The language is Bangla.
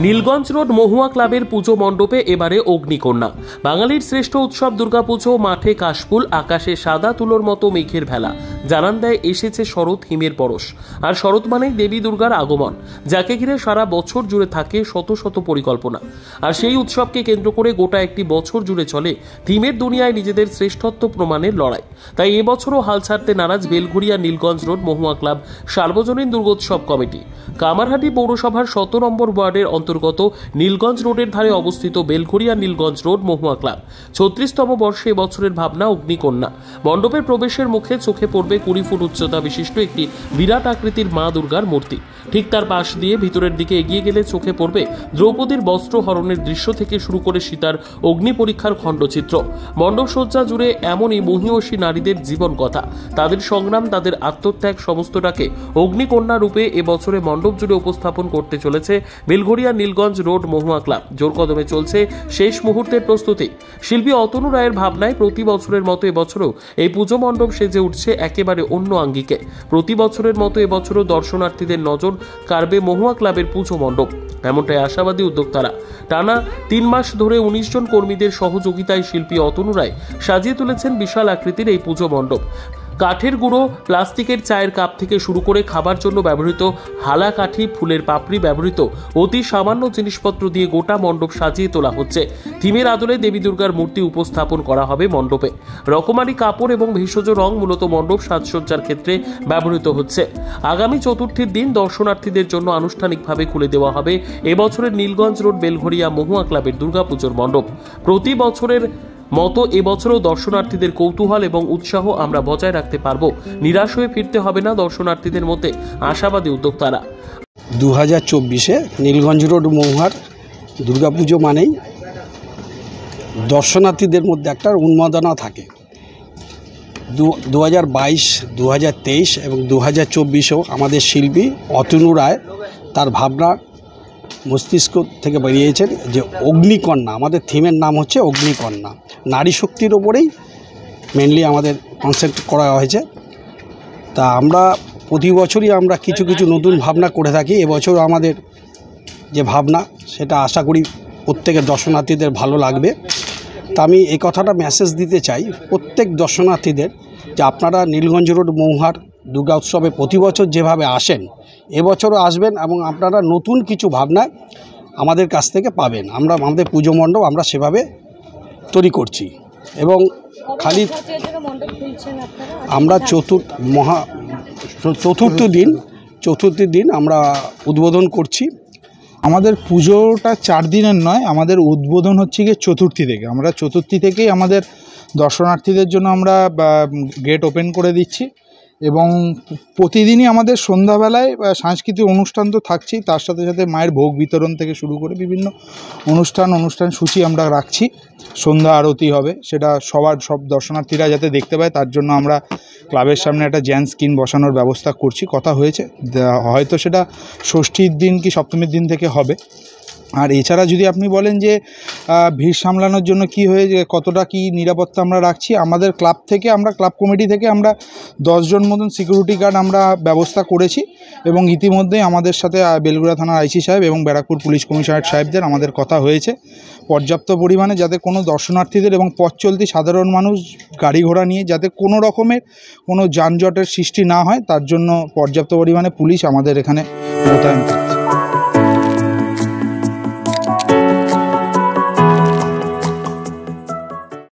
নীলগঞ্জ রোড মহুয়া ক্লাবের পুজো মণ্ডপে এবারে অগ্নিকন্যা। বাঙালির শ্রেষ্ঠ উৎসব দুর্গাপুজো। মাঠে কাশফুল, আকাশে সাদা তুলোর মতো মেঘের ভেলা। জানান দেয় এসেছে শরৎ হিমের পরশ। আর শরৎ মানেই দেবী দুর্গার আগমন, যাকে ঘিরে সারা বছর জুড়ে থাকে শত শত পরিকল্পনা। আর সেই উৎসবকে কেন্দ্র করে গোটা একটি বছর জুড়ে চলে থিমের দুনিয়ায় নিজেদের শ্রেষ্ঠত্ব প্রমাণের লড়াই। তাই এবছরও হাল ছাড়তে নারাজ বেলঘরিয়া নীলগঞ্জ রোড মহুয়া ক্লাব সার্বজনীন দুর্গোৎসব কমিটি। কামারহাটি পৌরসভার ১৭ নম্বর ওয়ার্ডের অন্তর্গত নীলগঞ্জ রোডের ধারে অবস্থিত বেলঘরিয়া নীলগঞ্জ রোড মহুয়া ক্লাব ৩৬তম বর্ষে এবছরের ভাবনা অগ্নিকন্যা। মণ্ডপের প্রবেশের মুখে চোখে পড়বে ২০ ফুট উচ্চতা বিশিষ্ট একটি বিরাট আকৃতির মা দুর্গার মূর্তি। ঠিক তার পাশ দিয়ে ভিতরের দিকে এগিয়ে গেলে চোখে পড়বে দ্রৌপদীর বস্ত্র হরণের দৃশ্য থেকে শুরু করে সীতার অগ্নি পরীক্ষার খণ্ডচিত্র। মণ্ডপ সজ্জা জুড়ে এমনই মহিয়সী নারীদের জীবন কথা, তাদের সংগ্রাম, তাদের আত্মত্যাগ সমস্তটাকে অগ্নিকন্যা রূপে এবছরে মণ্ডপ জুড়ে উপস্থাপন করতে চলেছে বেলঘরিয়া নীলগঞ্জ রোড মহুয়া ক্লাব। জোর কদমে চলছে শেষ মুহূর্তের প্রস্তুতি। শিল্পী অতনু রায়ের ভাবনায় প্রতি বছরের মতো এবছরও এই পুজো মণ্ডপ সেজে উঠছে একেবারে অন্য আঙ্গিকে। প্রতি বছরের মতো এবছরও দর্শনার্থীদের নজর কাড়বে মহুয়া ক্লাবের পুজো মণ্ডপ, এমনটাই আশাবাদী উদ্যোক্তারা। টানা ৩ মাস ধরে ১৯ জন কর্মীদের সহযোগিতায় শিল্পী অতনু রায় সাজিয়ে তুলেছেন বিশাল আকৃতির এই পুজো মণ্ডপ। কাঠের গুঁড়ো, প্লাস্টিকের চায়ের কাপ থেকে শুরু করে খাবার জন্য ব্যবহৃত হালা কাঠি, ফুলের পাপড়ি ব্যবহৃত অতি সামান্য জিনিসপত্র দিয়ে গোটা মণ্ডপ সাজিয়ে তোলা হচ্ছে। থিমের আদলে দেবী দুর্গার মূর্তি উপস্থাপন করা হবে মণ্ডপে। রকমারি কাপড় এবং ভেষজ রং মূলত মণ্ডপ সাজসজ্জার ক্ষেত্রে ব্যবহৃত হচ্ছে। আগামী চতুর্থীর দিন দর্শনার্থীদের জন্য আনুষ্ঠানিকভাবে খুলে দেওয়া হবে এবছরের নীলগঞ্জ রোড বেলঘরিয়া মহুয়া ক্লাবের দুর্গাপুজোর মণ্ডপ। প্রতি বছরের মতো এবছরও দর্শনার্থীদের কৌতূহল এবং উৎসাহ আমরা বজায় রাখতে পারব। নিরাশ হয়ে ফিরতে হবে না দর্শনার্থীদের মধ্যে আশাবাদী উদ্যোক্তারা। 2024-এ নীলগঞ্জ রোড মহুয়ার দুর্গাপুজো মানেই দর্শনার্থীদের মধ্যে একটা উন্মাদনা থাকে। 2022, 2023 এবং 2024-এও আমাদের শিল্পী অতনু রায় তার ভাবনা মস্তিষ্ক থেকে বেরিয়েছেন যে অগ্নিকন্যা, আমাদের থিমের নাম হচ্ছে অগ্নিকন্যা। নারী শক্তির ওপরেই মেনলি আমাদের কনসেপ্ট করা হয়েছে। তা আমরা প্রতি বছরই আমরা কিছু কিছু নতুন ভাবনা করে থাকি। এবছর আমাদের যে ভাবনা সেটা আশা করি প্রত্যেকের দর্শনার্থীদের ভালো লাগবে। তা আমি এই কথাটা মেসেজ দিতে চাই প্রত্যেক দর্শনার্থীদের যে আপনারা নীলগঞ্জ রোড মহুয়ার দুর্গা উৎসবে প্রতি বছর যেভাবে আসেন এবছরও আসবেন এবং আপনারা নতুন কিছু ভাবনা আমাদের কাছ থেকে পাবেন। আমরা আমাদের পুজো মণ্ডপ আমরা সেভাবে তৈরি করছি এবং খালি আমরা চতুর্থ দিন আমরা উদ্বোধন করছি। আমাদের পুজোটা 4 দিনের নয়, আমাদের উদ্বোধন হচ্ছে গিয়ে চতুর্থী থেকে। আমরা চতুর্থী থেকেই আমাদের দর্শনার্থীদের জন্য আমরা গেট ওপেন করে দিচ্ছি এবং প্রতিদিনই আমাদের সন্ধ্যাবেলায় সাংস্কৃতিক অনুষ্ঠান তো থাকছেই, তার সাথে সাথে মায়ের ভোগ বিতরণ থেকে শুরু করে বিভিন্ন অনুষ্ঠান সূচি আমরা রাখছি। সন্ধ্যা আরতি হবে, সেটা সব দর্শনার্থীরা যাতে দেখতে পায় তার জন্য আমরা ক্লাবের সামনে একটা জ্যান স্ক্রিন বসানোর ব্যবস্থা করছি। কথা হয়েছে, হয়তো সেটা ষষ্ঠীর দিন কি সপ্তমীর দিন থেকে হবে। আর এছাড়া যদি আপনি বলেন যে ভিড় সামলানোর জন্য কি হয়েছে, কতটা কি নিরাপত্তা আমরা রাখছি, আমাদের ক্লাব কমিটি থেকে আমরা 10 জন মতন সিকিউরিটি গার্ড আমরা ব্যবস্থা করেছি এবং ইতিমধ্যেই আমাদের সাথে বেলঘরিয়া থানার আইসি সাহেব এবং ব্যারাকপুর পুলিশ কমিশনারেট সাহেবদের আমাদের কথা হয়েছে পর্যাপ্ত পরিমাণে যাতে কোনো দর্শনার্থীদের এবং পথ চলতি সাধারণ মানুষ গাড়ি ঘোড়া নিয়ে যাতে কোনো রকমের কোনো যানজটের সৃষ্টি না হয় তার জন্য পর্যাপ্ত পরিমাণে পুলিশ আমাদের এখানে মোতায়েন থাকছে।